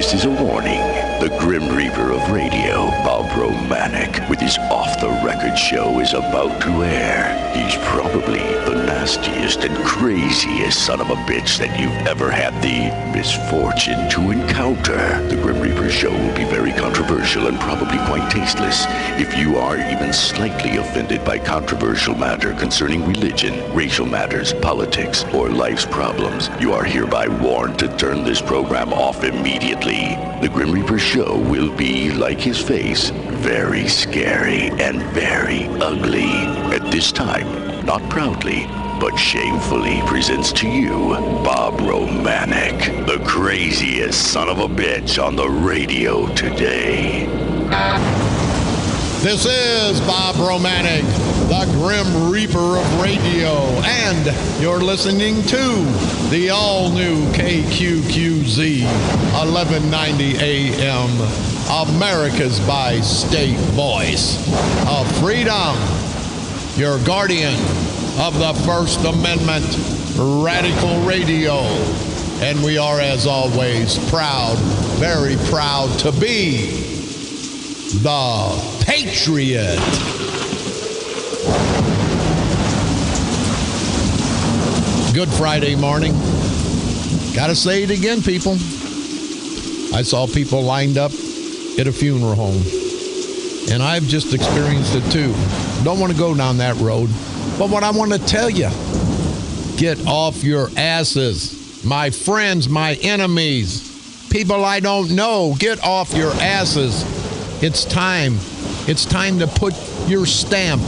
This is a warning. The Grim Reaper of radio, Bob Romanik, with his off-the-record show is about to air. He's probably the nastiest and craziest son of a bitch that you've ever had the misfortune to encounter. The Grim Reaper show will be very controversial and probably quite tasteless. If you are even slightly offended by controversial matter concerning religion, racial matters, politics, or life's problems, you are hereby warned to turn this program off immediately. The Grim Reaper show will be, like his face, very scary and very ugly. At this time, not proudly, but shamefully presents to you Bob Romanik, the craziest son of a bitch on the radio today. This is Bob Romanik, the Grim Reaper of radio, and you're listening to the all-new KQQZ 1190 AM, America's by-state voice of freedom, your guardian of the First Amendment, Radical Radio. And we are, as always, proud, very proud to be the Patriot. Good Friday morning. Gotta say it again, people. I saw people lined up at a funeral home, and I've just experienced it too. Don't want to go down that road, but what I want to tell you, get off your asses. My friends, my enemies, people I don't know, get off your asses. It's time. It's time to put your stamp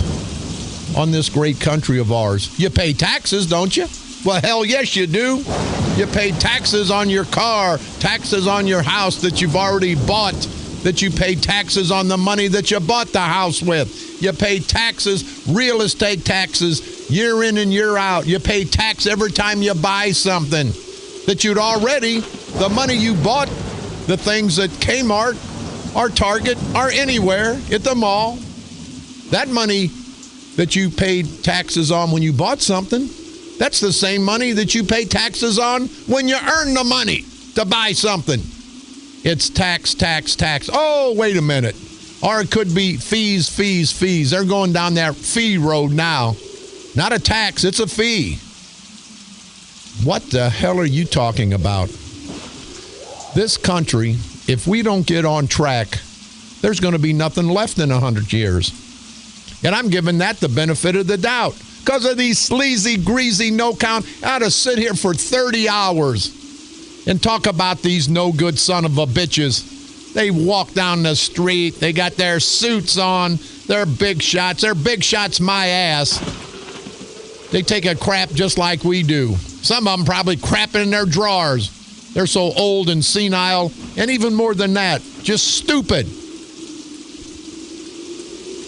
on this great country of ours. You pay taxes, don't you? Well, hell yes, you do. You pay taxes on your car, taxes on your house that you've already bought, that you pay taxes on the money that you bought the house with. You pay taxes, real estate taxes, year in and year out. You pay tax every time you buy something that you'd already, the money you bought, the things at Kmart, or Target, or anywhere at the mall, that money that you paid taxes on when you bought something, that's the same money that you pay taxes on when you earn the money to buy something. It's tax, tax, tax. Oh, wait a minute. Or it could be fees, fees, fees. They're going down that fee road now. Not a tax, it's a fee. What the hell are you talking about? This country, if we don't get on track, there's going to be nothing left in 100 years. And I'm giving that the benefit of the doubt. Because of these sleazy, greasy, no-count, I ought to sit here for 30 hours and talk about these no-good son of a bitches. They walk down the street. They got their suits on. They're big shots. They're big shots my ass. They take a crap just like we do. Some of them probably crapping in their drawers. They're so old and senile, and even more than that, just stupid.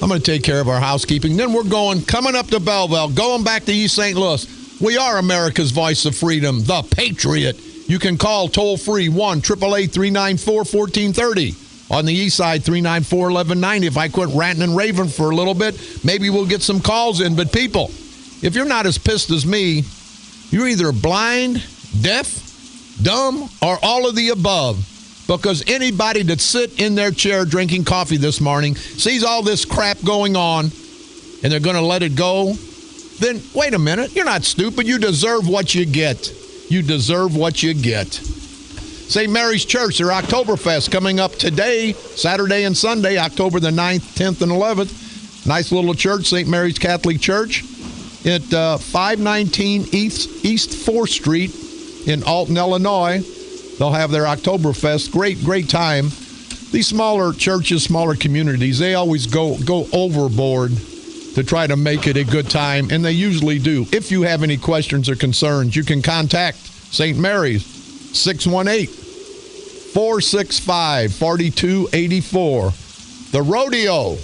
I'm going to take care of our housekeeping. Then we're coming up to Belleville, going back to East St. Louis. We are America's voice of freedom, the Patriot. You can call toll-free 1-888-394-1430. On the east side, 394-1190. If I quit ranting and raving for a little bit, maybe we'll get some calls in. But people, if you're not as pissed as me, you're either blind, deaf, dumb, or all of the above. Because anybody that sit in their chair drinking coffee this morning sees all this crap going on and they're going to let it go, then wait a minute. You're not stupid. You deserve what you get. You deserve what you get. St. Mary's Church, their Octoberfest coming up today, Saturday and Sunday, October the 9th, 10th, and 11th. Nice little church, St. Mary's Catholic Church at 519 East 4th Street in Alton, Illinois. They'll have their Oktoberfest. Great time. These smaller churches, smaller communities, they always go overboard to try to make it a good time, and they usually do. If you have any questions or concerns, you can contact St. Mary's, 618-465-4284. The rodeo,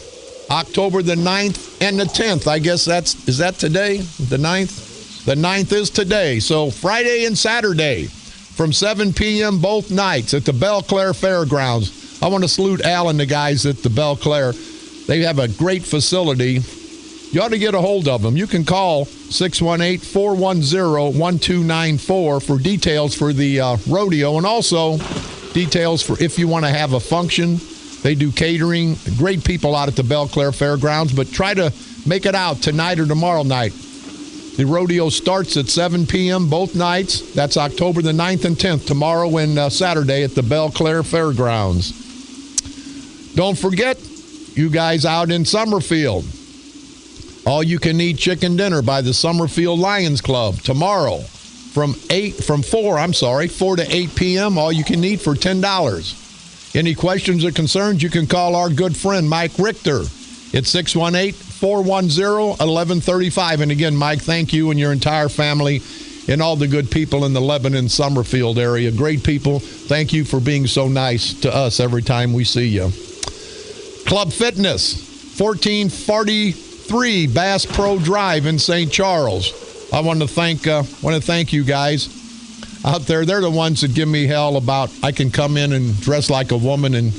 October the 9th and the 10th. I guess is that today? The 9th? The 9th is today. So Friday and Saturday, from 7 p.m. both nights at the Belle Claire Fairgrounds. I want to salute Al and the guys at the Belle Claire. They have a great facility. You ought to get a hold of them. You can call 618-410-1294 for details for the rodeo. And also, details for if you want to have a function. They do catering. Great people out at the Belle Claire Fairgrounds, but try to make it out tonight or tomorrow night. The rodeo starts at 7 p.m. both nights. That's October the 9th and 10th, tomorrow and Saturday at the Belle Claire Fairgrounds. Don't forget, you guys out in Summerfield, all-you-can-eat chicken dinner by the Summerfield Lions Club tomorrow from 4 to 8 p.m., all you can eat for $10. Any questions or concerns, you can call our good friend Mike Richter at 618-410-1135. And again, Mike, thank you and your entire family and all the good people in the Lebanon Summerfield area. Great people. Thank you for being so nice to us every time we see you. Club Fitness, 1443 Bass Pro Drive in St. Charles. I want to thank you guys out there. They're the ones that give me hell about I can come in and dress like a woman and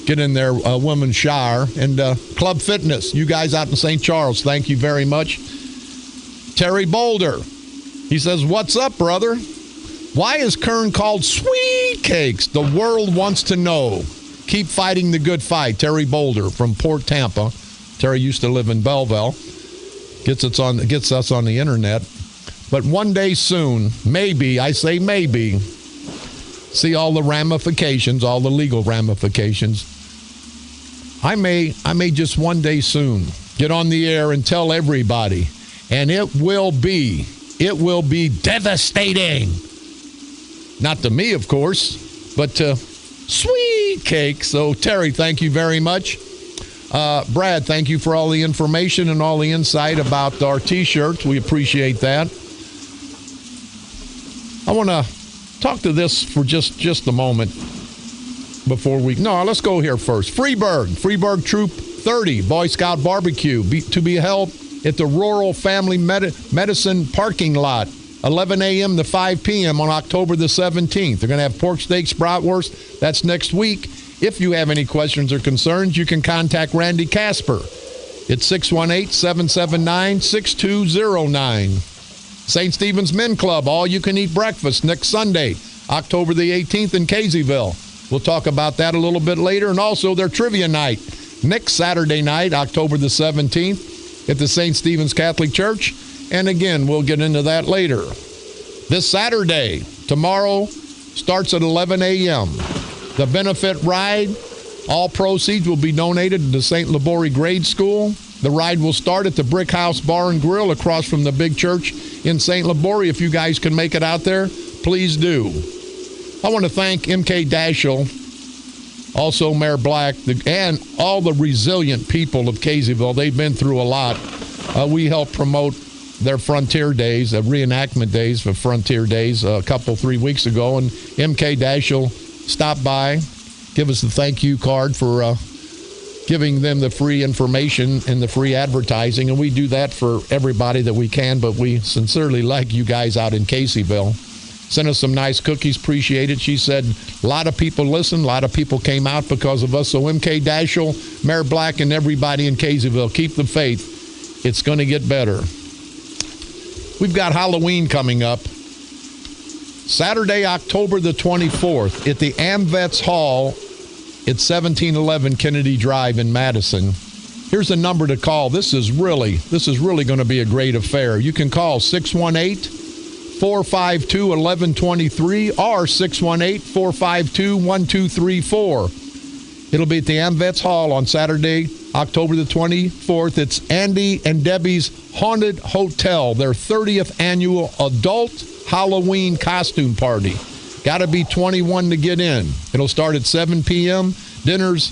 get in their women's shower. And Club Fitness, you guys out in St. Charles, thank you very much. Terry Boulder, he says, what's up, brother? Why is Kern called Sweet Cakes? The world wants to know. Keep fighting the good fight. Terry Boulder from Port Tampa. Terry used to live in Belleville. Gets us on the internet. But one day soon, maybe, I say maybe, see all the ramifications, all the legal ramifications. I may just one day soon get on the air and tell everybody, and it will be devastating. Not to me, of course, but to Sweet Cake. So, Terry, thank you very much. Brad, thank you for all the information and all the insight about our T-shirts. We appreciate that. I want to talk to this for just a moment before let's go here first. Freeburg Troop 30 Boy Scout Barbecue to be held at the Rural Family Medicine Parking Lot, 11 a.m. to 5 p.m. on October the 17th. They're going to have pork steaks, bratwurst. That's next week. If you have any questions or concerns, you can contact Randy Casper at 618-779-6209. St. Stephen's Men Club, all-you-can-eat breakfast next Sunday, October the 18th in Caseyville. We'll talk about that a little bit later. And also their trivia night next Saturday night, October the 17th, at the St. Stephen's Catholic Church. And again, we'll get into that later. This Saturday, tomorrow, starts at 11 a.m. The benefit ride, all proceeds will be donated to the St. Laborie Grade School. The ride will start at the Brick House Bar and Grill across from the big church in St. Laborie. If you guys can make it out there, please do. I want to thank MK Daschel, also Mayor Black, and all the resilient people of Caseyville. They've been through a lot. We helped promote their Frontier Days, reenactment days for Frontier Days a 3 weeks ago. And MK Daschel stopped by, give us the thank you card for giving them the free information and the free advertising. And we do that for everybody that we can, but we sincerely like you guys out in Caseyville. Sent us some nice cookies, appreciate it. She said a lot of people listened, a lot of people came out because of us. So MK Daschel, Mayor Black, and everybody in Caseyville, keep the faith. It's going to get better. We've got Halloween coming up. Saturday, October the 24th at the AmVets Hall at 1711 Kennedy Drive in Madison. Here's a number to call. This is really going to be a great affair. You can call 618-452-1123 or 618-452-1234. It'll be at the AmVets Hall on Saturday, October the 24th. It's Andy and Debbie's Haunted Hotel, their 30th annual adult Halloween costume party. Got to be 21 to get in. It'll start at 7 p.m. Dinner's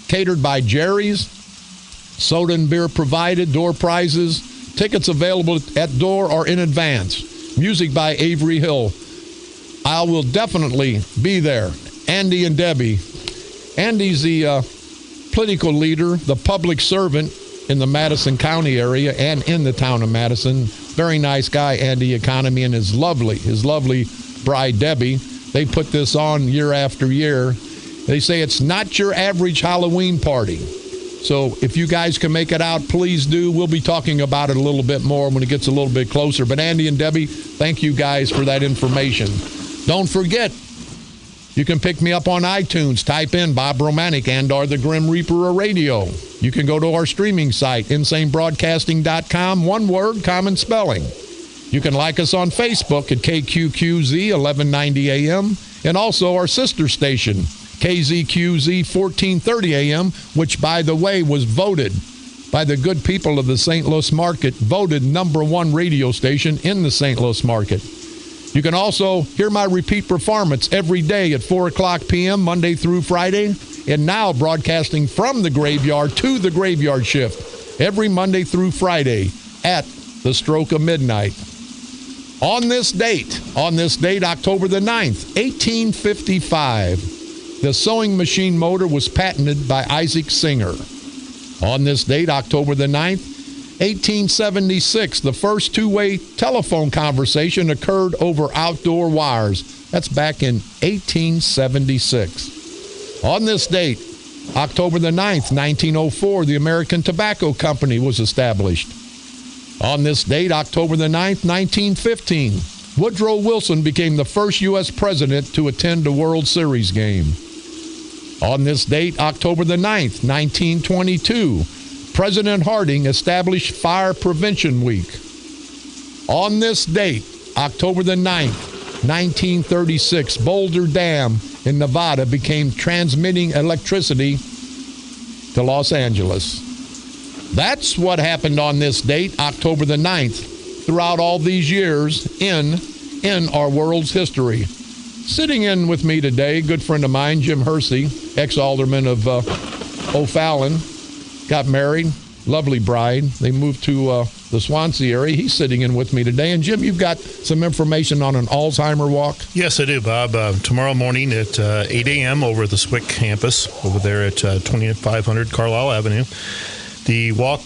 catered by Jerry's. Soda and beer provided. Door prizes. Tickets available at door or in advance. Music by Avery Hill. I will definitely be there. Andy and Debbie. Andy's the political leader, the public servant in the Madison County area and in the town of Madison. Very nice guy, Andy Economy, and his lovely bride, Debbie. They put this on year after year. They say it's not your average Halloween party. So if you guys can make it out, please do. We'll be talking about it a little bit more when it gets a little bit closer. But Andy and Debbie, thank you guys for that information. Don't forget, You can pick me up on iTunes. Type in Bob Romanik and or the Grim Reaper of Radio. You can go to our streaming site, insanebroadcasting.com. One word, common spelling. You can like us on Facebook at KQQZ 1190 AM and also our sister station, KZQZ 1430 AM, which, by the way, was voted by the good people of the St. Louis market, voted #1 radio station in the St. Louis market. You can also hear my repeat performance every day at 4 o'clock p.m., Monday through Friday, and now broadcasting from the graveyard to the graveyard shift every Monday through Friday at the stroke of midnight. On this date, October the 9th, 1855, the sewing machine motor was patented by Isaac Singer. On this date, October the 9th, 1876, the first two-way telephone conversation occurred over outdoor wires. That's back in 1876. On this date, October the 9th, 1904, the American Tobacco Company was established. On this date, October the 9th, 1915, Woodrow Wilson became the first U.S. president to attend a World Series game. On this date, October the 9th, 1922, President Harding established Fire Prevention Week. On this date, October the 9th, 1936, Boulder Dam in Nevada became transmitting electricity to Los Angeles. That's what happened on this date, October the 9th, throughout all these years in our world's history. Sitting in with me today, good friend of mine, Jim Hersey, ex-alderman of O'Fallon, got married, lovely bride. They moved to the Swansea area. He's sitting in with me today. And, Jim, you've got some information on an Alzheimer walk? Yes, I do, Bob. Tomorrow morning at 8 a.m. over at the Swick campus, over there at 2500 Carlisle Avenue. The walk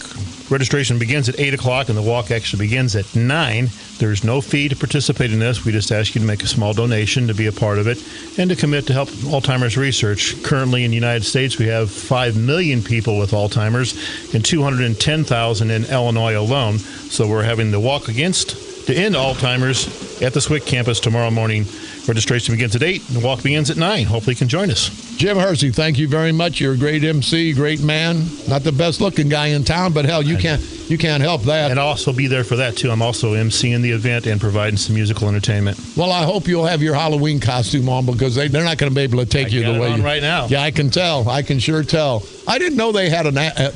registration begins at 8 o'clock, and the walk actually begins at 9. There's no fee to participate in this. We just ask you to make a small donation to be a part of it and to commit to help Alzheimer's research. Currently in the United States, we have 5 million people with Alzheimer's and 210,000 in Illinois alone. So we're having the walk to end Alzheimer's at the Swick campus tomorrow morning. Registration begins at 8, and the walk begins at 9. Hopefully you can join us. Jim Hersey, thank you very much. You're a great MC, great man. Not the best-looking guy in town, but, hell, you can't help that. And I'll also be there for that, too. I'm also MCing the event and providing some musical entertainment. Well, I hope you'll have your Halloween costume on because they're not going to be able to take you the way you... right now. Yeah, I can tell. I can sure tell. I didn't know they had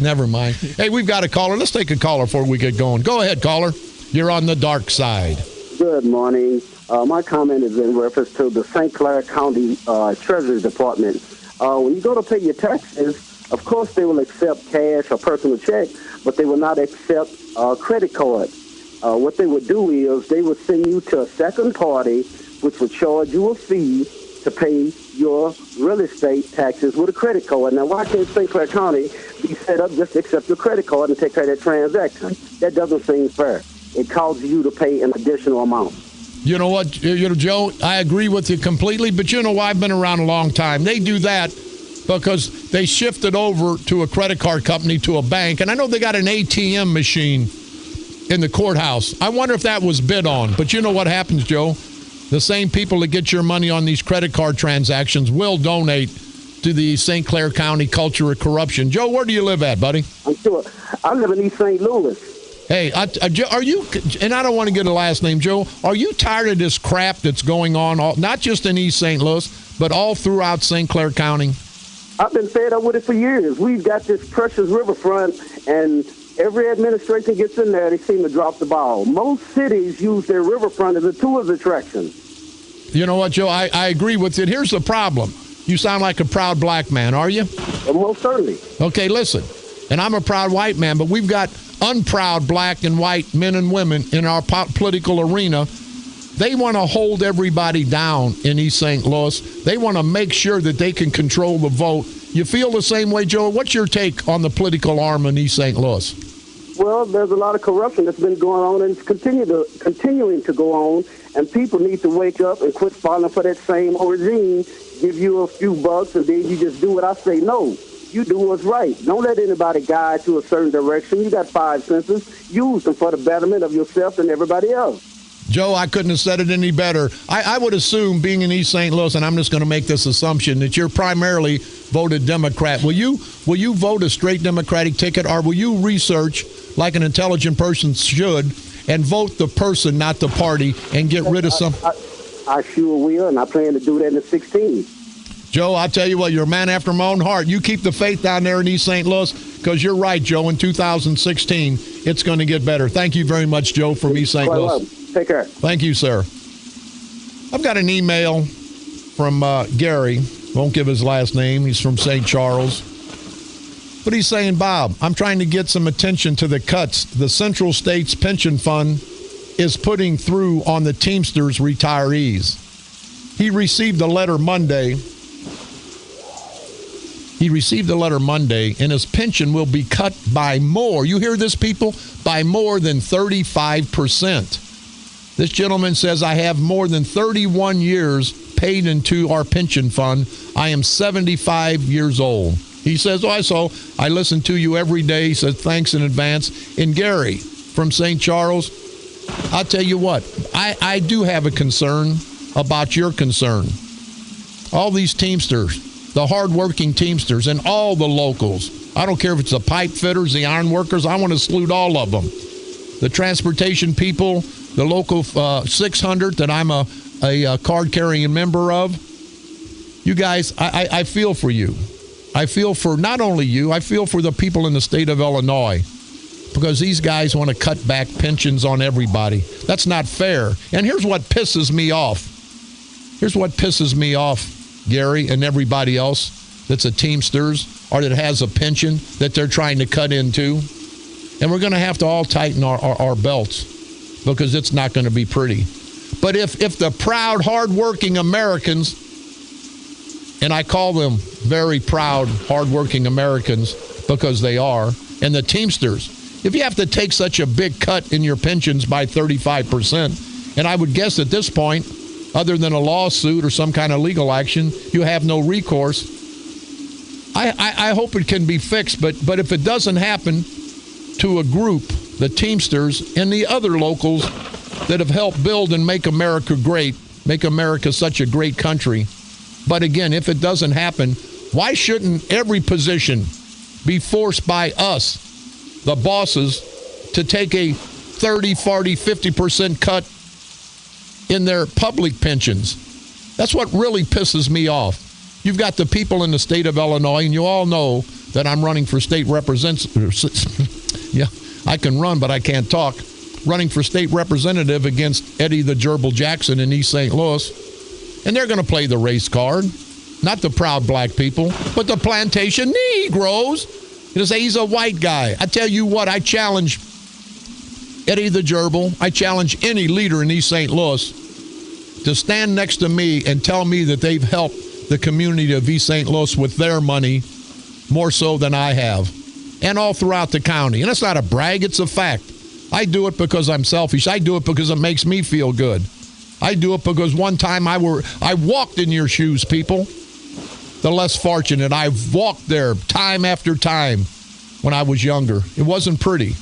never mind. Hey, we've got a caller. Let's take a caller before we get going. Go ahead, caller. You're on the dark side. Good morning. My comment is in reference to the St. Clair County Treasury Department. When you go to pay your taxes, of course they will accept cash or personal check, but they will not accept credit card. What they would do is they would send you to a second party, which would charge you a fee to pay your real estate taxes with a credit card. Now, why can't St. Clair County be set up just to accept your credit card and take care of that transaction? That doesn't seem fair. It causes you to pay an additional amount. You know what, Joe, I agree with you completely, but you know, I've been around a long time. They do that because they shifted over to a credit card company to a bank, and I know they got an ATM machine in the courthouse. I wonder if that was bid on, but you know what happens, Joe? The same people that get your money on these credit card transactions will donate to the St. Clair County culture of corruption. Joe, where do you live at, buddy? I'm sure. I live in East St. Louis. Hey, are you, and I don't want to get a last name, Joe, are you tired of this crap that's going on, not just in East St. Louis, but all throughout St. Clair County? I've been fed up with it for years. We've got this precious riverfront, and every administration gets in there, they seem to drop the ball. Most cities use their riverfront as a tourist attraction. You know what, Joe, I agree with you. Here's the problem. You sound like a proud black man, are you? Well, most certainly. Okay, listen, and I'm a proud white man, but we've got unproud black and white men and women in our political arena. They want to hold everybody down in East St. Louis. They want to make sure that they can control the vote. You feel the same way, Joe? What's your take on the political arm in East St. Louis? Well, there's a lot of corruption that's been going on, and it's continuing to go on, and people need to wake up and quit falling for that same old regime, give you a few bucks, and then you just do what I say. No. You do what's right. Don't let anybody guide you a certain direction. You got 5 senses. Use them for the betterment of yourself and everybody else. Joe, I couldn't have said it any better. I would assume, being in East St. Louis, and I'm just going to make this assumption, that you're primarily voted Democrat. Will you vote a straight Democratic ticket, or will you research like an intelligent person should and vote the person, not the party, and get rid of some? I sure will, and I plan to do that in the 16. Joe, I'll tell you what, you're a man after my own heart. You keep the faith down there in East St. Louis, because you're right, Joe. In 2016, it's going to get better. Thank you very much, Joe, from East St. Louis. Take care. Thank you, sir. I've got an email from Gary. Won't give his last name. He's from St. Charles. But he's saying, Bob, I'm trying to get some attention to the cuts the Central States Pension Fund is putting through on the Teamsters retirees. He received a letter Monday. And his pension will be cut by more. You hear this, people? By more than 35%. This gentleman says, I have more than 31 years paid into our pension fund. I am 75 years old. He says, I listen to you every day. He says, thanks in advance. And Gary from St. Charles, I'll tell you what, I do have a concern about your concern. All these Teamsters, the hardworking Teamsters, and all the locals. I don't care if it's the pipe fitters, the iron workers. I want to salute all of them. The transportation people, the local 600 that I'm a card-carrying member of. You guys, I feel for you. I feel for not only you, I feel for the people in the state of Illinois, because these guys want to cut back pensions on everybody. That's not fair. And here's what pisses me off. Gary, and everybody else that's a Teamsters or that has a pension that they're trying to cut into. And we're going to have to all tighten our belts, because it's not going to be pretty. But if the proud, hardworking Americans, and I call them very proud, hardworking Americans because they are, and the Teamsters, if you have to take such a big cut in your pensions by 35%, and I would guess at this point, other than a lawsuit or some kind of legal action, you have no recourse. I hope it can be fixed, but if it doesn't happen to a group, the Teamsters and the other locals that have helped build and make America great, make America such a great country. But again, if it doesn't happen, why shouldn't every position be forced by us, the bosses, to take a 30, 40, 50% cut in their public pensions? That's what really pisses me off. You've got the people in the state of Illinois, and you all know that I'm running for state representative. Yeah, I can run, but I can't talk. Running for state representative against Eddie the Gerbil Jackson in East St. Louis. And they're going to play the race card. Not the proud black people, but the plantation Negroes. You say he's a white guy. I tell you what, I challenge Eddie the Gerbil. I challenge any leader in East St. Louis to stand next to me and tell me that they've helped the community of East St. Louis with their money more so than I have, and all throughout the county. And it's not a brag, it's a fact. I do it because I'm selfish. I do it because it makes me feel good. I do it because one time I walked in your shoes, people. The less fortunate. I've walked there time after time when I was younger. It wasn't pretty.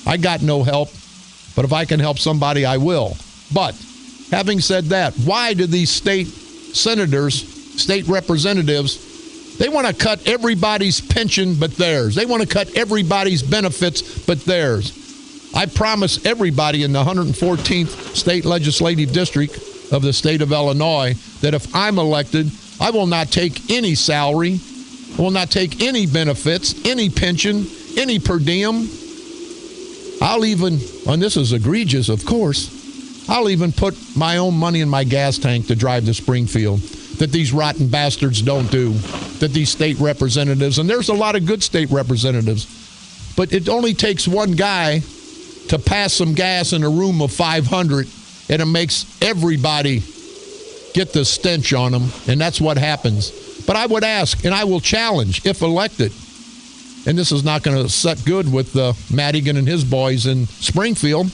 I got no help, but if I can help somebody, I will. But having said that, why do these state senators, state representatives, they want to cut everybody's pension but theirs? They want to cut everybody's benefits but theirs. I promise everybody in the 114th State Legislative District of the state of Illinois that if I'm elected, I will not take any salary, I will not take any benefits, any pension, any per diem. I'll even, and this is egregious, of course, I'll even put my own money in my gas tank to drive to Springfield, that these rotten bastards don't do, that these state representatives, and there's a lot of good state representatives, but it only takes one guy to pass some gas in a room of 500, and it makes everybody get the stench on them, and that's what happens. But I would ask, and I will challenge, if elected, and this is not going to set good with Madigan and his boys in Springfield,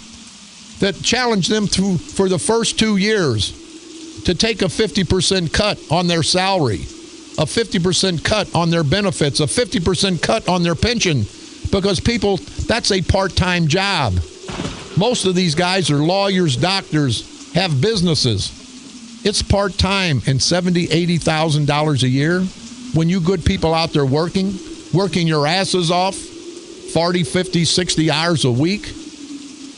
that challenge them for the first 2 years to take a 50% cut on their salary, a 50% cut on their benefits, a 50% cut on their pension, because people, that's a part-time job. Most of these guys are lawyers, doctors, have businesses. It's part-time and $70,000, $80,000 a year. When you good people out there working your asses off, 40, 50, 60 hours a week,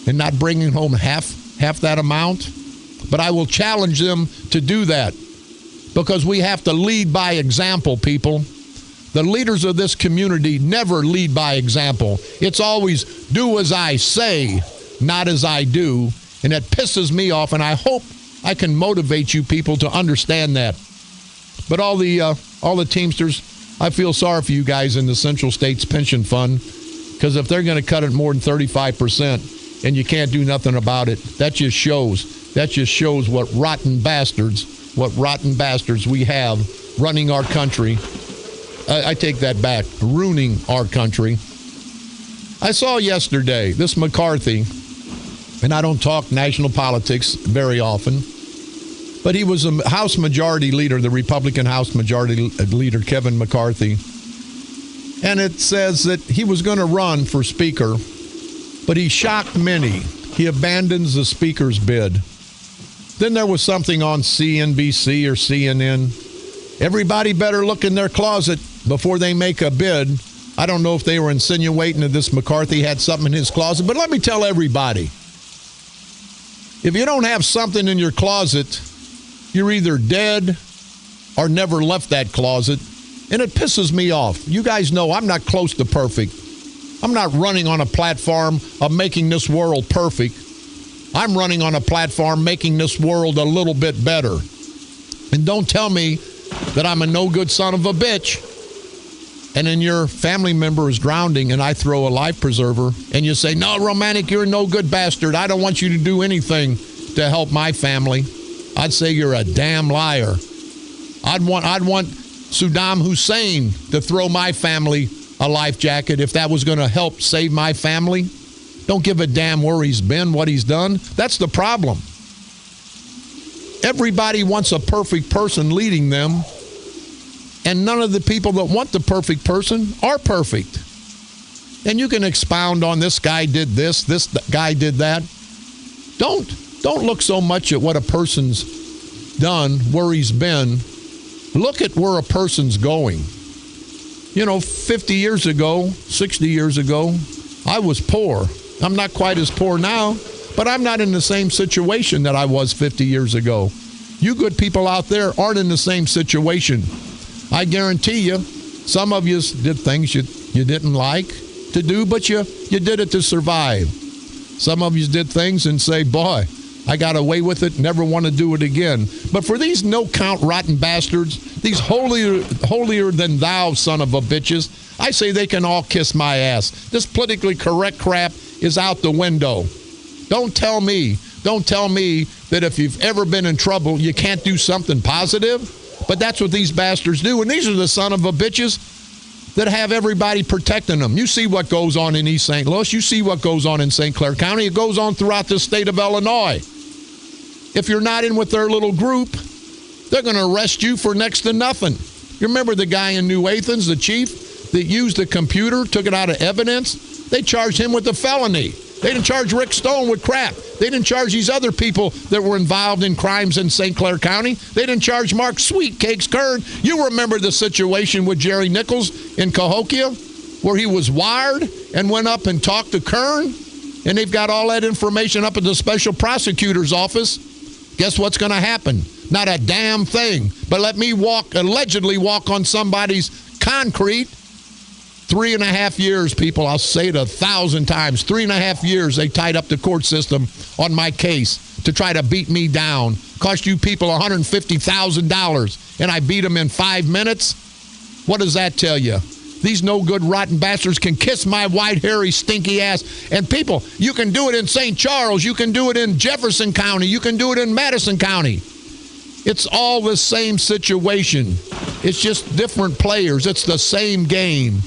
and not bringing home half that amount. But I will challenge them to do that, because we have to lead by example, people. The leaders of this community never lead by example. It's always do as I say, not as I do. And it pisses me off, and I hope I can motivate you people to understand that. But all the Teamsters, I feel sorry for you guys in the Central States Pension Fund, because if they're going to cut it more than 35% and you can't do nothing about it, that just shows what rotten bastards we have running our country. I take that back, ruining our country. I saw yesterday this McCarthy, and I don't talk national politics very often, but he was a House Majority Leader, the Republican House Majority Leader, Kevin McCarthy. And it says that he was going to run for Speaker, but he shocked many. He abandons the Speaker's bid. Then there was something on CNBC or CNN. Everybody better look in their closet before they make a bid. I don't know if they were insinuating that this McCarthy had something in his closet, but let me tell everybody, if you don't have something in your closet, you're either dead or never left that closet. And it pisses me off. You guys know I'm not close to perfect. I'm not running on a platform of making this world perfect. I'm running on a platform making this world a little bit better. And don't tell me that I'm a no-good son of a bitch, and then your family member is drowning and I throw a life preserver, and you say, no, Romanik, you're a no-good bastard. I don't want you to do anything to help my family. I'd say you're a damn liar. I'd want Saddam Hussein to throw my family a life jacket if that was going to help save my family. Don't give a damn where he's been, what he's done. That's the problem. Everybody wants a perfect person leading them, and none of the people that want the perfect person are perfect. And you can expound on this guy did this guy did that. Don't look so much at what a person's done, where he's been. Look at where a person's going. 50 years ago, 60 years ago, I was poor. I'm not quite as poor now, but I'm not in the same situation that I was 50 years ago. You good people out there aren't in the same situation. I guarantee you, some of you did things you didn't like to do, but you did it to survive. Some of you did things and say, boy, I got away with it, never want to do it again. But for these no-count rotten bastards, these holier than thou son of a bitches, I say they can all kiss my ass. This politically correct crap is out the window. Don't tell me that if you've ever been in trouble, you can't do something positive. But that's what these bastards do. And these are the son of a bitches that have everybody protecting them. You see what goes on in East St. Louis. You see what goes on in St. Clair County. It goes on throughout the state of Illinois. If you're not in with their little group, they're going to arrest you for next to nothing. You remember the guy in New Athens, the chief, that used a computer, took it out of evidence? They charged him with a felony. They didn't charge Rick Stone with crap. They didn't charge these other people that were involved in crimes in St. Clair County. They didn't charge Mark Sweetcakes Kern. You remember the situation with Jerry Nichols in Cahokia, where he was wired and went up and talked to Kern, and they've got all that information up at the special prosecutor's office. Guess what's going to happen? Not a damn thing. But let me allegedly walk on somebody's concrete. 3.5 years, people. I'll say it 1,000 times. 3.5 years they tied up the court system on my case to try to beat me down. Cost you people $150,000, and I beat them in 5 minutes? What does that tell you? These no good rotten bastards can kiss my white, hairy, stinky ass. And people, you can do it in St. Charles. You can do it in Jefferson County. You can do it in Madison County. It's all the same situation. It's just different players. It's the same game.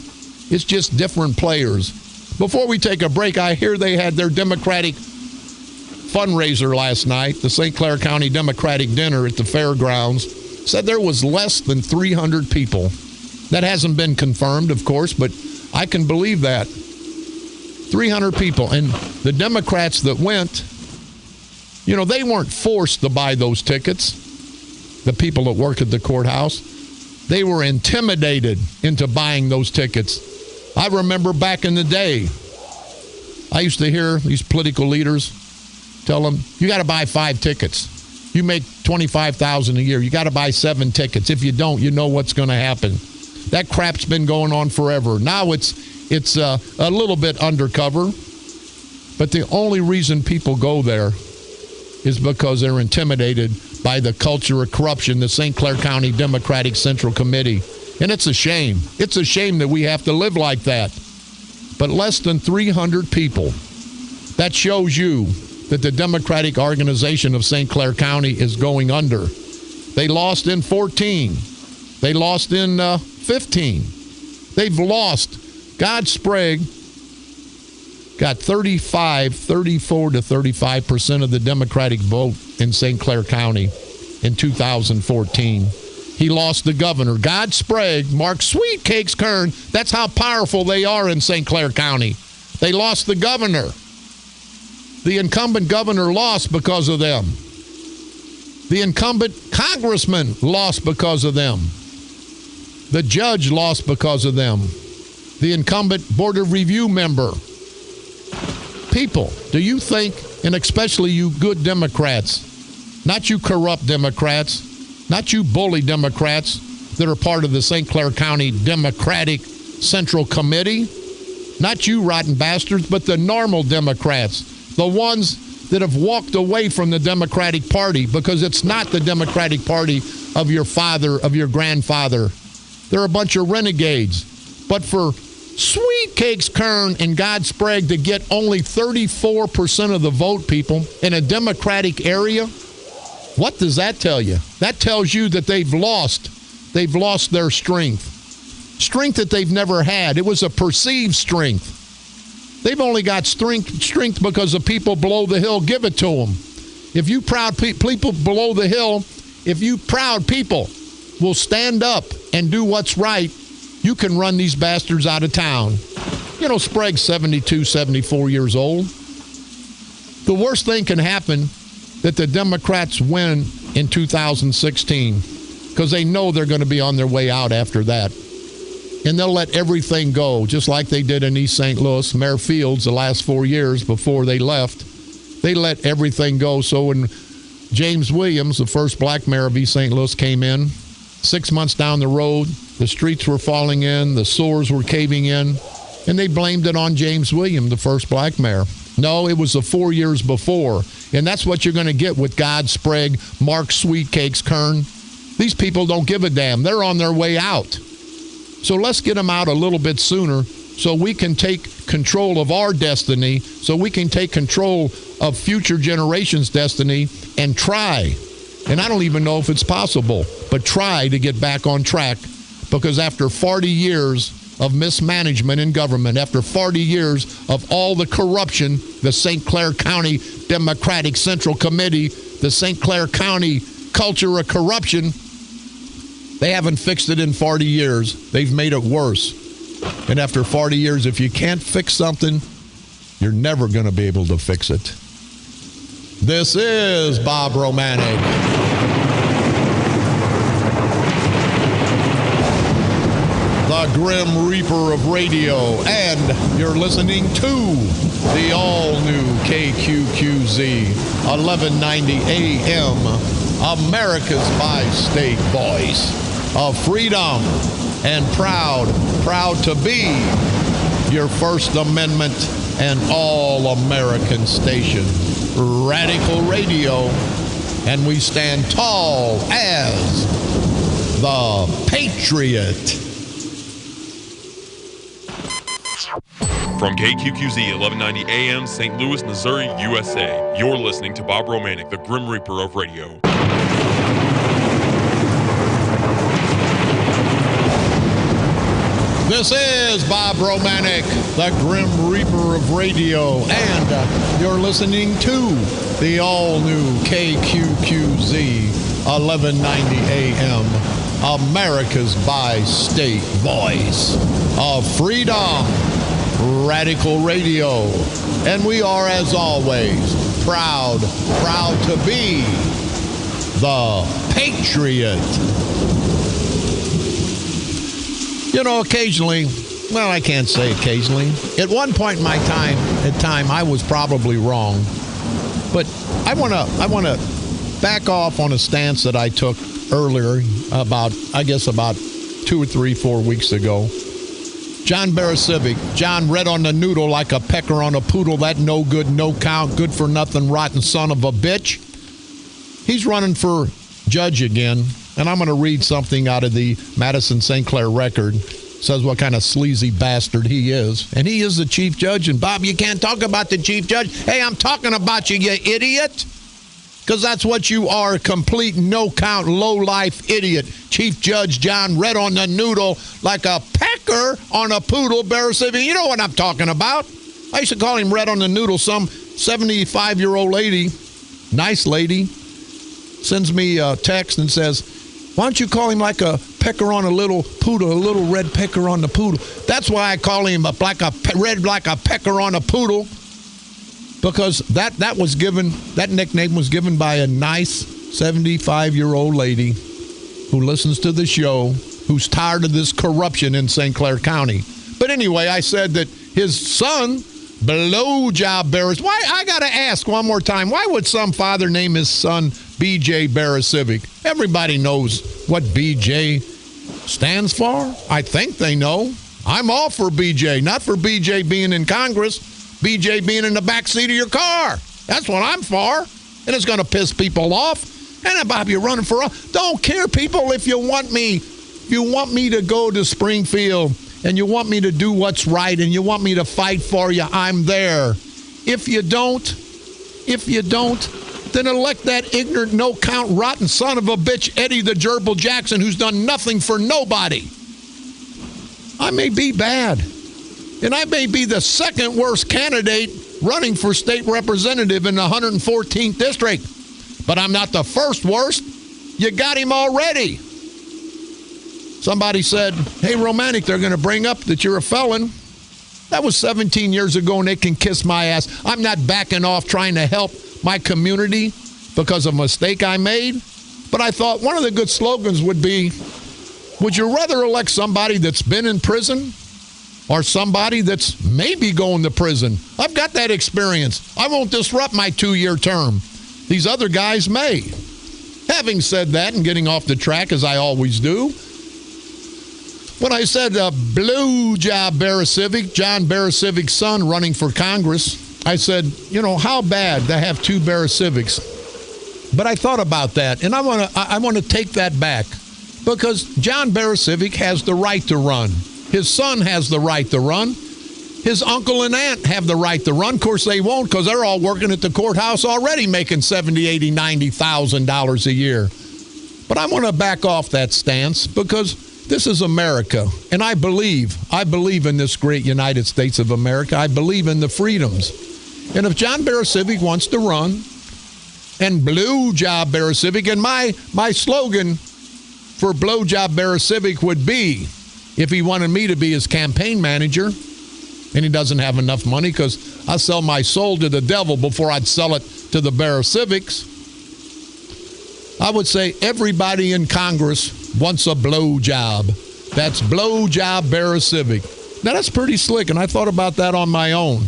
It's just different players. Before we take a break, I hear they had their Democratic fundraiser last night, the St. Clair County Democratic dinner at the fairgrounds. Said there was less than 300 people. That hasn't been confirmed, of course, but I can believe that. 300 people. And the Democrats that went, you know, they weren't forced to buy those tickets. The people that work at the courthouse, they were intimidated into buying those tickets. I remember back in the day, I used to hear these political leaders tell them, you got to buy 5 tickets. You make $25,000 a year. You got to buy 7 tickets. If you don't, you know what's going to happen. That crap's been going on forever. Now it's a little bit undercover, but the only reason people go there is because they're intimidated by the culture of corruption, the St. Clair County Democratic Central Committee. And it's a shame. It's a shame that we have to live like that. But less than 300 people. That shows you that the Democratic organization of St. Clair County is going under. They lost in 14. They lost in 15. They've lost. God Sprague got 34 to 35% of the Democratic vote in St. Clair County in 2014. He lost the governor. God Sprague, Mark Sweetcakes Kern, that's how powerful they are in St. Clair County. They lost the governor. The incumbent governor lost because of them. The incumbent congressman lost because of them. The judge lost because of them. The incumbent board of review member. People, do you think, and especially you good Democrats, not you corrupt Democrats, not you bully Democrats that are part of the St. Clair County Democratic Central Committee, not you rotten bastards, but the normal Democrats, the ones that have walked away from the Democratic Party because it's not the Democratic Party of your father, of your grandfather. They're a bunch of renegades. But for Sweetcakes Kern and God Sprague to get only 34% of the vote, people, in a Democratic area, what does that tell you? That tells you that they've lost their strength. Strength that they've never had. It was a perceived strength. They've only got strength because the people below the hill give it to them. If you proud people below the hill, if you proud people will stand up and do what's right, you can run these bastards out of town. You know, Sprague's 72, 74 years old. The worst thing can happen that the Democrats win in 2016 because they know they're going to be on their way out after that. And they'll let everything go, just like they did in East St. Louis. Mayor Fields, the last 4 years before they left, they let everything go. So when James Williams, the first black mayor of East St. Louis, came in, 6 months down the road, the streets were falling in, the sewers were caving in, and they blamed it on James Williams, the first black mayor. No, it was the 4 years before. And that's what you're going to get with God Sprague, Mark Sweetcakes Kern. These people don't give a damn. They're on their way out. So let's get them out a little bit sooner so we can take control of our destiny, so we can take control of future generations' destiny and try. And I don't even know if it's possible, but try to get back on track, because after 40 years of mismanagement in government, after 40 years of all the corruption, the St. Clair County Democratic Central Committee, the St. Clair County culture of corruption, they haven't fixed it in 40 years. They've made it worse. And after 40 years, if you can't fix something, you're never going to be able to fix it. This is Bob Romanik. The Grim Reaper of radio, and you're listening to the all-new KQQZ 1190 AM, America's bi-state voice of freedom, and proud to be your First Amendment and all-American station, Radical Radio, and we stand tall as the Patriot. From KQQZ 1190 AM, St. Louis, Missouri, USA, you're listening to Bob Romanik, the Grim Reaper of radio. This is Bob Romanik, the Grim Reaper of radio, and you're listening to the all-new KQQZ 1190 AM, America's bi-state voice of freedom, Radical Radio. And we are, as always, proud to be the Patriot. You know, occasionally, well, I can't say occasionally. At one point in my time, I was probably wrong. But I want to back off on a stance that I took earlier about 2 or 3, 4 weeks ago. John Barasivic, John read on the noodle like a pecker on a poodle, that no good, no count, good for nothing, rotten son of a bitch. He's running for judge again, and I'm going to read something out of the Madison St. Clair Record. Says what kind of sleazy bastard he is. And he is the chief judge. And, Bob, you can't talk about the chief judge. Hey, I'm talking about you, you idiot. Because that's what you are, a complete no-count, low-life idiot. Chief Judge John read on the noodle like a pecker on a poodle, Barasivic. You know what I'm talking about. I used to call him red on the noodle. Some 75-year-old lady, nice lady, sends me a text and says, why don't you call him like a pecker on a little poodle, a little red pecker on the poodle? That's why I call him red like a pecker on a poodle, because that nickname was given by a nice 75-year-old lady who listens to the show, who's tired of this corruption in St. Clair County. But anyway, I said that his son, blowjob Barras. Why, I got to ask one more time, why would some father name his son B.J. Barasivic? Everybody knows what B.J. stands for. I think they know. I'm all for B.J., not for B.J. being in Congress, B.J. being in the backseat of your car. That's what I'm for. And it's going to piss people off. And Bob, you're running for don't care, people, if you want me to go to Springfield and you want me to do what's right and you want me to fight for you, I'm there. If you don't, then elect that ignorant, no-count, rotten son of a bitch, Eddie the Gerbil Jackson, who's done nothing for nobody. I may be bad, and I may be the second worst candidate running for state representative in the 114th district, but I'm not the first worst. You got him already. Somebody said, hey, Romanik, they're going to bring up that you're a felon. That was 17 years ago, and they can kiss my ass. I'm not backing off trying to help my community because of a mistake I made. But I thought one of the good slogans would be, would you rather elect somebody that's been in prison or somebody that's maybe going to prison? I've got that experience. I won't disrupt my 2-year term. These other guys may. Having said that, and getting off the track as I always do, when I said blowjob Barasivic, John Barasivic's son running for Congress, I said, how bad to have 2 Barasivics. But I thought about that, and I want to take that back, because John Barasivic has the right to run. His son has the right to run. His uncle and aunt have the right to run. Of course, they won't, because they're all working at the courthouse already making $70,000, $80,000, $90,000 a year. But I want to back off that stance, because this is America, and I believe in this great United States of America. I believe in the freedoms. And if John Barasivic wants to run, and blowjob Barasivic, and my slogan for blowjob Barasivic would be, if he wanted me to be his campaign manager, and he doesn't have enough money, because I sell my soul to the devil before I'd sell it to the Barasivics, I would say everybody in Congress wants a blowjob. That's blowjob Barasivic. Now, that's pretty slick, and I thought about that on my own.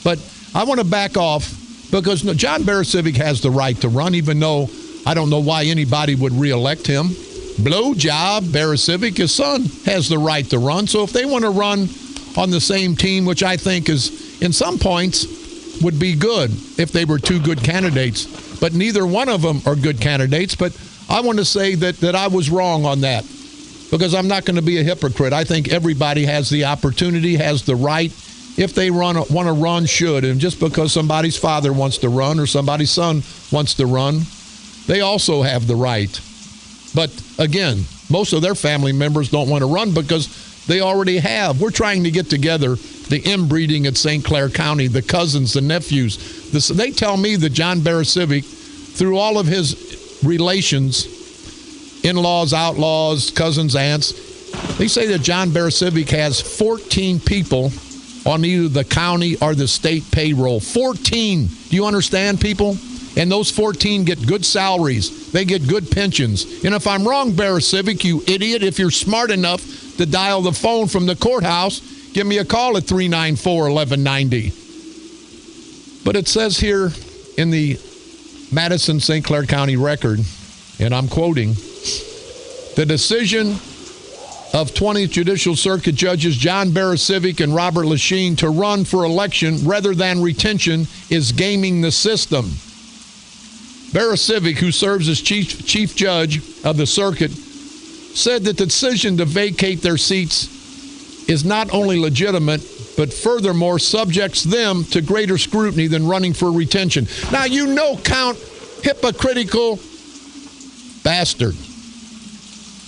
But I want to back off, because John Barasivic has the right to run, even though I don't know why anybody would reelect him. Blowjob Barasivic, his son, has the right to run. So if they want to run on the same team, which I think is, in some points, would be good if they were 2 good candidates. But neither one of them are good candidates. But I want to say that I was wrong on that, because I'm not going to be a hypocrite. I think everybody has the opportunity, has the right, if they want to run, should. And just because somebody's father wants to run or somebody's son wants to run, they also have the right. But again, most of their family members don't want to run because they already have. We're trying to get together the inbreeding at St. Clair County, the cousins, the nephews. They tell me that John Barasivic, through all of his relations, in-laws, outlaws, cousins, aunts, they say that John Barasivic has 14 people on either the county or the state payroll. 14. Do you understand, people? And those 14 get good salaries. They get good pensions. And if I'm wrong, Bear Civic, you idiot, if you're smart enough to dial the phone from the courthouse, give me a call at 394-1190. But it says here in the Madison-St. Clair County Record, and I'm quoting, the decision of 20th Judicial Circuit Judges John Barasiewicz and Robert Lesheen to run for election rather than retention is gaming the system. Barasiewicz, who serves as chief judge of the circuit, said that the decision to vacate their seats is not only legitimate, but furthermore subjects them to greater scrutiny than running for retention. Now, you know, Count hypocritical bastard.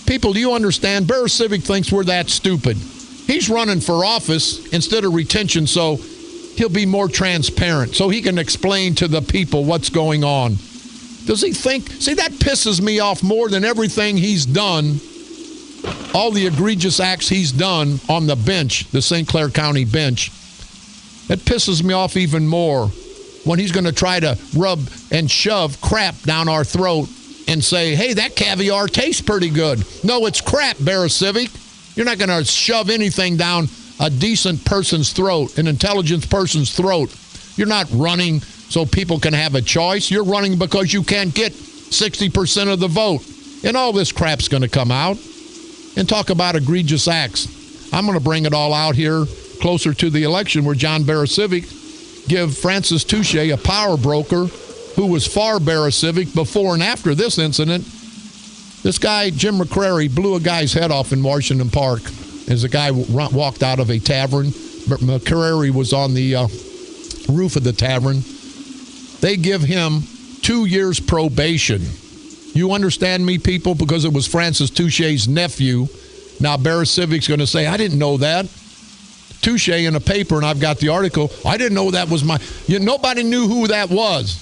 People, do you understand? Barasiewicz thinks we're that stupid. He's running for office instead of retention, so he'll be more transparent, so he can explain to the people what's going on. Does he think? See, that pisses me off more than everything he's done, all the egregious acts he's done on the bench, the St. Clair County bench. It pisses me off even more when he's going to try to rub and shove crap down our throat and say, hey, that caviar tastes pretty good. No, it's crap, Barasiewicz. You're not going to shove anything down a decent person's throat, an intelligent person's throat. You're not running so people can have a choice. You're running because you can't get 60% of the vote. And all this crap's going to come out. And talk about egregious acts. I'm going to bring it all out here closer to the election where John Barasiewicz give Francis Touche, a power broker who was for Barasiewicz before and after this incident. This guy, Jim McCrary, blew a guy's head off in Washington Park as a guy walked out of a tavern. McCrary was on the roof of the tavern. They give him 2 years probation. You understand me, people? Because it was Francis Touche's nephew. Now, Barasiewicz's going to say, I didn't know that. Touche in a paper, and I've got the article. I didn't know that was my... nobody knew who that was.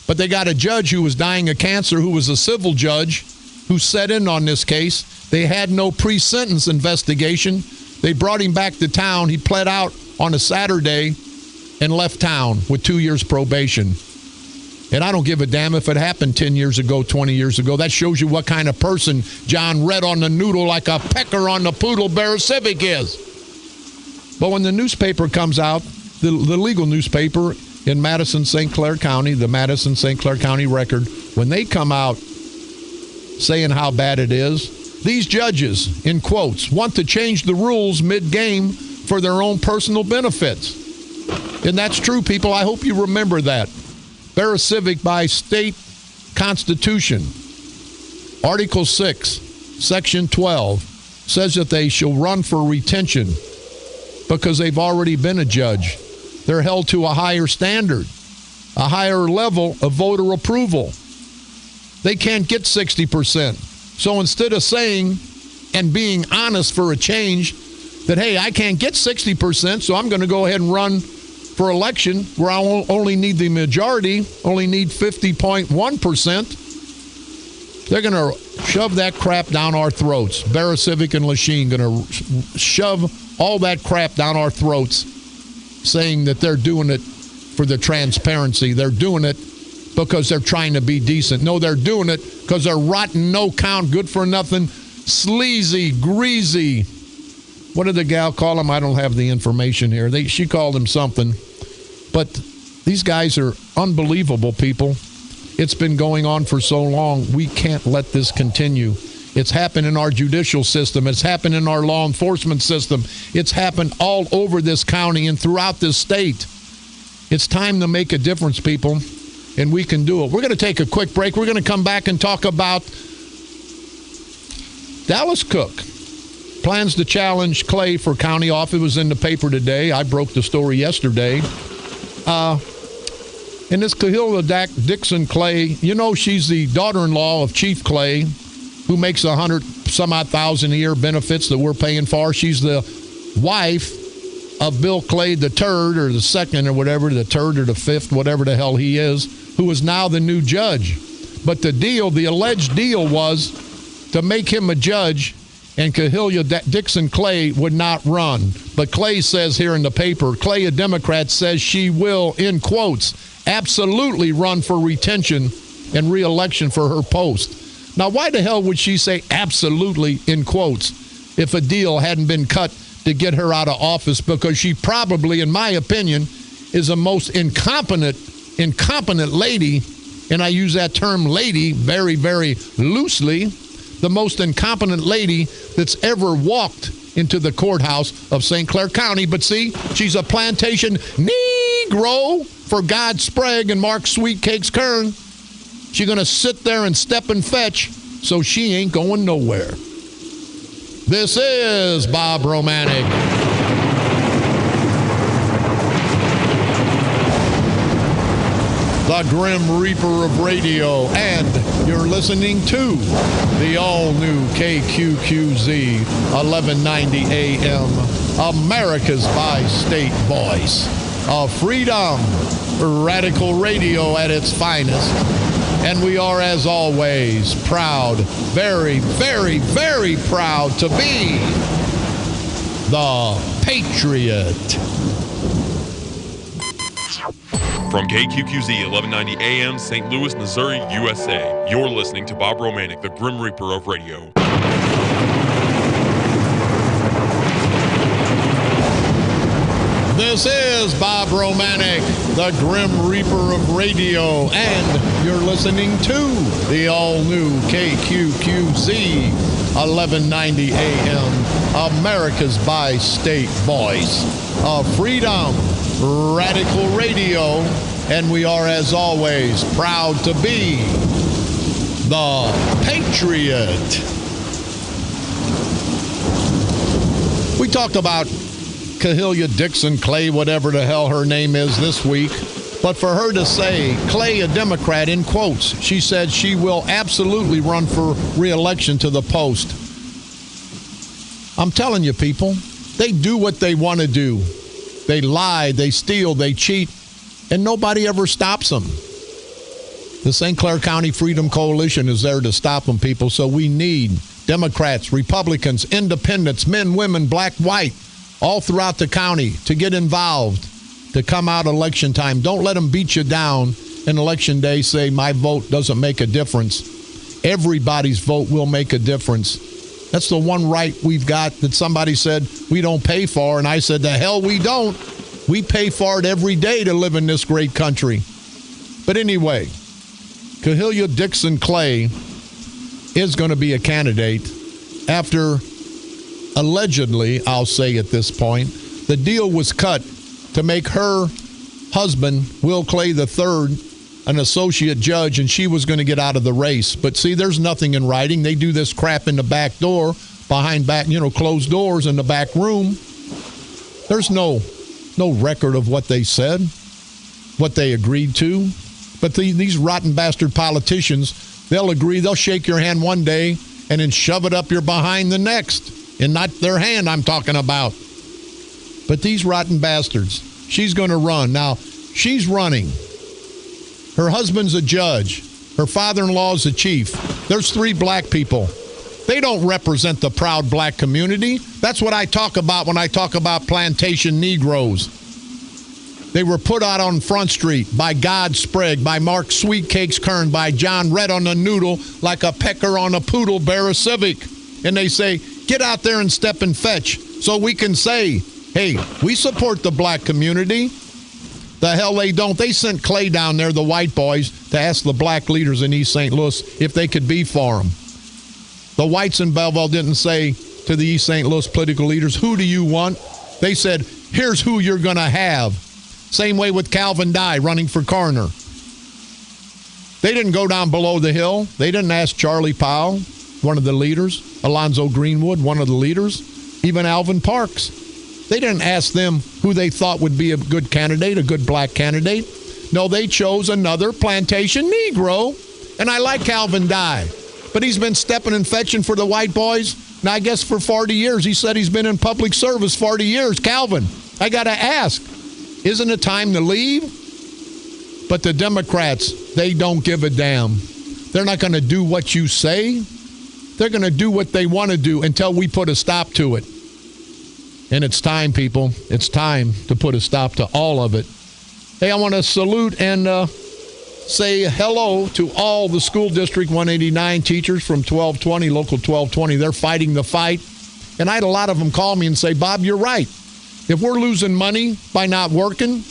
But they got a judge who was dying of cancer, who was a civil judge, who set in on this case. They had no pre-sentence investigation. They brought him back to town. He pled out on a Saturday and left town with 2 years probation. And I don't give a damn if it happened 10 years ago, 20 years ago. That shows you what kind of person John Red on the noodle like a pecker on the poodle Barasiewicz is. But when the newspaper comes out, the legal newspaper in Madison, St. Clair County, the Madison, St. Clair County Record, when they come out saying how bad it is, these judges, in quotes, want to change the rules mid-game for their own personal benefits. And that's true, people. I hope you remember that. Barasiewicz, by state constitution, Article 6, Section 12, says that they shall run for retention because they've already been a judge. They're held to a higher standard, a higher level of voter approval. They can't get 60%. So instead of saying and being honest for a change that, hey, I can't get 60%, so I'm going to go ahead and run for election where I only need the majority, only need 50.1%, they're going to shove that crap down our throats. Barasiewicz and Lesheen going to shove all that crap down our throats, saying that they're doing it for the transparency. They're doing it because they're trying to be decent. No, they're doing it because they're rotten, no-count, good-for-nothing, sleazy, greasy. What did the gal call him? I don't have the information here. She called him something. But these guys are unbelievable, people. It's been going on for so long. We can't let this continue. It's happened in our judicial system. It's happened in our law enforcement system. It's happened all over this county and throughout this state. It's time to make a difference, people, and we can do it. We're going to take a quick break. We're going to come back and talk about Dallas Cook. Plans to challenge Clay for county office. It was in the paper today. I broke the story yesterday. And this Kahilda Dixon Clay, you know, she's the daughter-in-law of Chief Clay, who makes 100-some-odd-thousand a year benefits that we're paying for. She's the wife of Bill Clay the third or the second or whatever, the third or the fifth, whatever the hell he is, who is now the new judge. But the alleged deal was to make him a judge and Cahilia Dixon Clay would not run. But Clay says here in the paper, Clay, a Democrat, says she will, in quotes, absolutely run for retention and re-election for her post. Now, why the hell would she say absolutely, in quotes, if a deal hadn't been cut to get her out of office? Because she probably, in my opinion, is the most incompetent lady, and I use that term lady very, very loosely, the most incompetent lady that's ever walked into the courthouse of St. Clair County. But see, she's a plantation Negro for God Sprague and Mark Sweetcakes Kern. She's going to sit there and step and fetch, so she ain't going nowhere. This is Bob Romanik. The Grim Reaper of radio, and you're listening to the all-new KQQZ 1190 AM, America's bi-state voice of freedom, radical radio at its finest. And we are, as always, proud, very, very, very proud to be the Patriot. From KQQZ 1190 AM, St. Louis, Missouri, USA, you're listening to Bob Romanik, the Grim Reaper of radio. This is Bob Romanik, the Grim Reaper of radio, and you're listening to the all-new KQQZ 1190 AM, America's bi-state voice of freedom, radical radio, and we are, as always, proud to be the Patriot. We talked about Cahilia Dixon Clay, whatever the hell her name is, this week. But for her to say, Clay, a Democrat, in quotes, she said she will absolutely run for re-election to the post. I'm telling you, people, they do what they want to do. They lie, they steal, they cheat, and nobody ever stops them. The St. Clair County Freedom Coalition is there to stop them, people. So we need Democrats, Republicans, independents, men, women, black, white, all throughout the county to get involved, to come out election time. Don't let them beat you down in election day, say my vote doesn't make a difference. Everybody's vote will make a difference. That's the one right we've got that somebody said we don't pay for, and I said, the hell we don't. We pay for it every day to live in this great country. But anyway, Cahilia Dixon Clay is going to be a candidate after allegedly, I'll say at this point, the deal was cut to make her husband, Will Clay III, an associate judge, and she was going to get out of the race. But see, there's nothing in writing. They do this crap in the back door, behind back, closed doors in the back room. There's no record of what they said, what they agreed to. But these rotten bastard politicians, they'll agree, they'll shake your hand one day and then shove it up your behind the next. And not their hand I'm talking about. But these rotten bastards, she's going to run. Now, she's running. Her husband's a judge. Her father-in-law's a chief. There's 3 black people. They don't represent the proud black community. That's what I talk about when I talk about plantation Negroes. They were put out on Front Street by God Sprague, by Mark Sweetcakes Kern, by John Red on the Noodle, like a pecker on a poodle bear a civic. And they say, get out there and step and fetch so we can say, hey, we support the black community. The hell they don't. They sent Clay down there, the white boys, to ask the black leaders in East St. Louis if they could be for them. The whites in Belleville didn't say to the East St. Louis political leaders, who do you want? They said, here's who you're going to have. Same way with Calvin Dye running for coroner. They didn't go down below the hill. They didn't ask Charlie Powell, one of the leaders, Alonzo Greenwood, one of the leaders, even Alvin Parks. They didn't ask them who they thought would be a good candidate, a good black candidate. No, they chose another plantation Negro. And I like Calvin Dye, but he's been stepping and fetching for the white boys, and I guess for 40 years. He said he's been in public service 40 years. Calvin, I got to ask, isn't it time to leave? But the Democrats, they don't give a damn. They're not going to do what you say. They're going to do what they want to do until we put a stop to it. And it's time, people. It's time to put a stop to all of it. Hey, I want to salute and say hello to all the School District 189 teachers from 1220, Local 1220. They're fighting the fight. And I had a lot of them call me and say, Bob, you're right. If we're losing money by not working,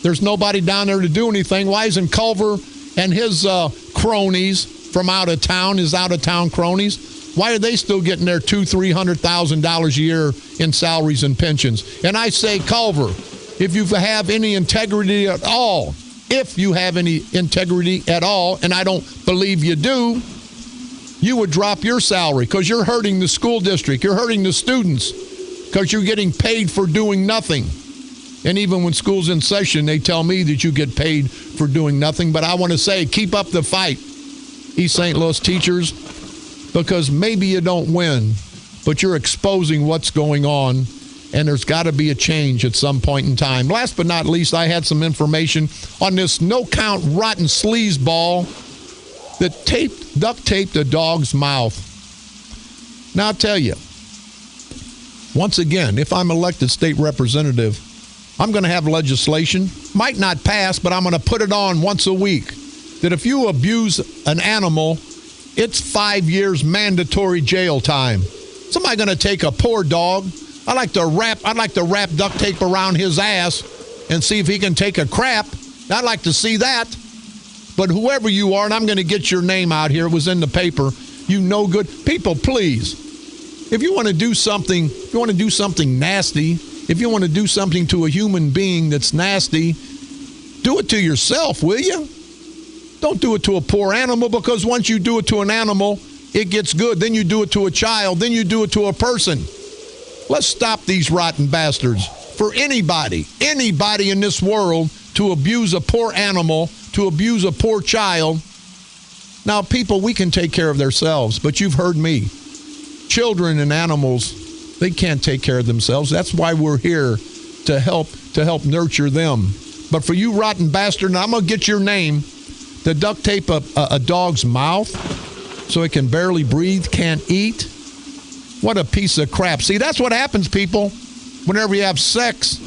there's nobody down there to do anything. Why isn't Culver and his cronies from out of town, his out-of-town cronies, why are they still getting their $200,000-$300,000 a year in salaries and pensions? And I say, Culver, if you have any integrity at all, and I don't believe you do, you would drop your salary because you're hurting the school district. You're hurting the students because you're getting paid for doing nothing. And even when school's in session, they tell me that you get paid for doing nothing. But I want to say, keep up the fight, East St. Louis teachers, because maybe you don't win, but you're exposing what's going on, and there's got to be a change at some point in time. Last but not least, I had some information on this no-count rotten sleazeball that duct taped a dog's mouth. Now, I'll tell you, once again, if I'm elected state representative, I'm going to have legislation, might not pass, but I'm going to put it on once a week, that if you abuse an animal, it's 5 years mandatory jail time. Somebody going to take a poor dog. I'd like to wrap duct tape around his ass and see if he can take a crap. I'd like to see that. But whoever you are, and I'm going to get your name out here. It was in the paper. You no good people, please. If you want to do something, nasty, if you want to do something to a human being that's nasty, do it to yourself, will you? Don't do it to a poor animal, because once you do it to an animal, it gets good. Then you do it to a child. Then you do it to a person. Let's stop these rotten bastards. For anybody in this world to abuse a poor animal, to abuse a poor child. Now, people, we can take care of themselves, but you've heard me. Children and animals, they can't take care of themselves. That's why we're here, to help nurture them. But for you rotten bastard, and I'm going to get your name, to duct tape a dog's mouth so it can barely breathe, can't eat. What a piece of crap. See, that's what happens, people, whenever you have sex.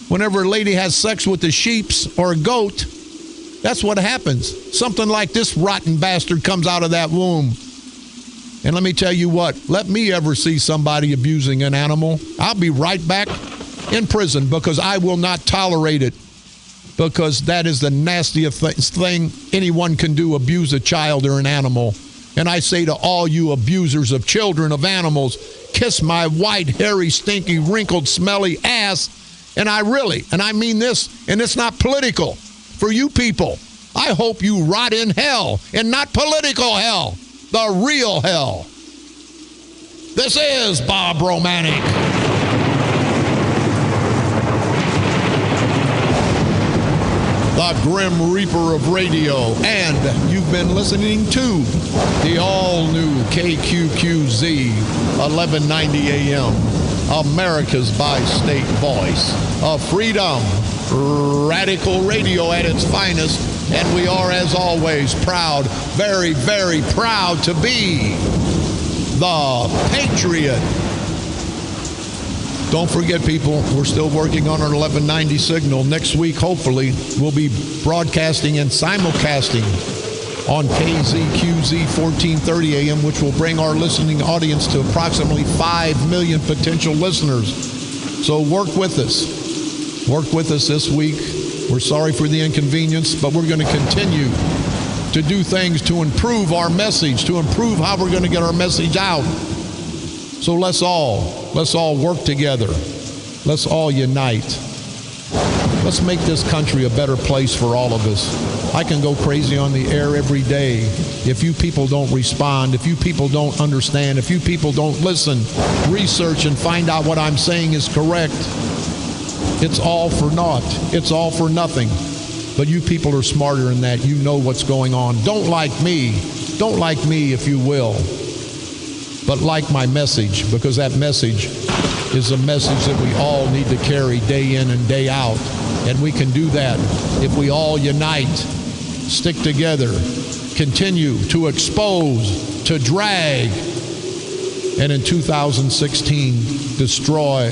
Whenever a lady has sex with a sheeps or a goat, that's what happens. Something like this rotten bastard comes out of that womb. And let me tell you what, let me ever see somebody abusing an animal, I'll be right back in prison, because I will not tolerate it. Because that is the nastiest thing anyone can do, abuse a child or an animal. And I say to all you abusers of children, of animals, kiss my white, hairy, stinky, wrinkled, smelly ass. And I mean this, and it's not political. For you people, I hope you rot in hell, and not political hell, the real hell. This is Bob Romanik. The Grim Reaper of Radio, and you've been listening to the all-new KQQZ 1190 AM, America's bi-state voice of freedom, radical radio at its finest, and we are, as always, proud, very, very proud to be the Patriot. Don't forget, people, we're still working on our 1190 signal. Next week, hopefully, we'll be broadcasting and simulcasting on KZQZ 1430 AM, which will bring our listening audience to approximately 5 million potential listeners. So work with us. Work with us this week. We're sorry for the inconvenience, but we're going to continue to do things to improve our message, to improve how we're going to get our message out. So let's all work together. Let's all unite. Let's make this country a better place for all of us. I can go crazy on the air every day if you people don't respond, if you people don't understand, if you people don't listen, research, and find out what I'm saying is correct. It's all for naught. It's all for nothing. But you people are smarter than that. You know what's going on. Don't like me. Don't like me, if you will. But like my message, because that message is a message that we all need to carry day in and day out. And we can do that if we all unite, stick together, continue to expose, to drag, and in 2016 destroy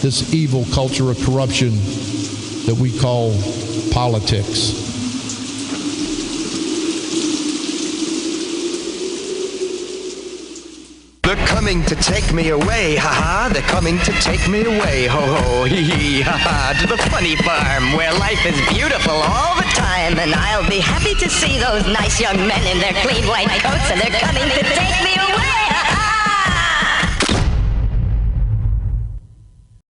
this evil culture of corruption that we call politics. They're coming to take me away, ha-ha. They're coming to take me away, ho-ho, hee-hee, ha-ha. To the funny farm where life is beautiful all the time. And I'll be happy to see those nice young men in their clean white coats, and they're coming to take me away.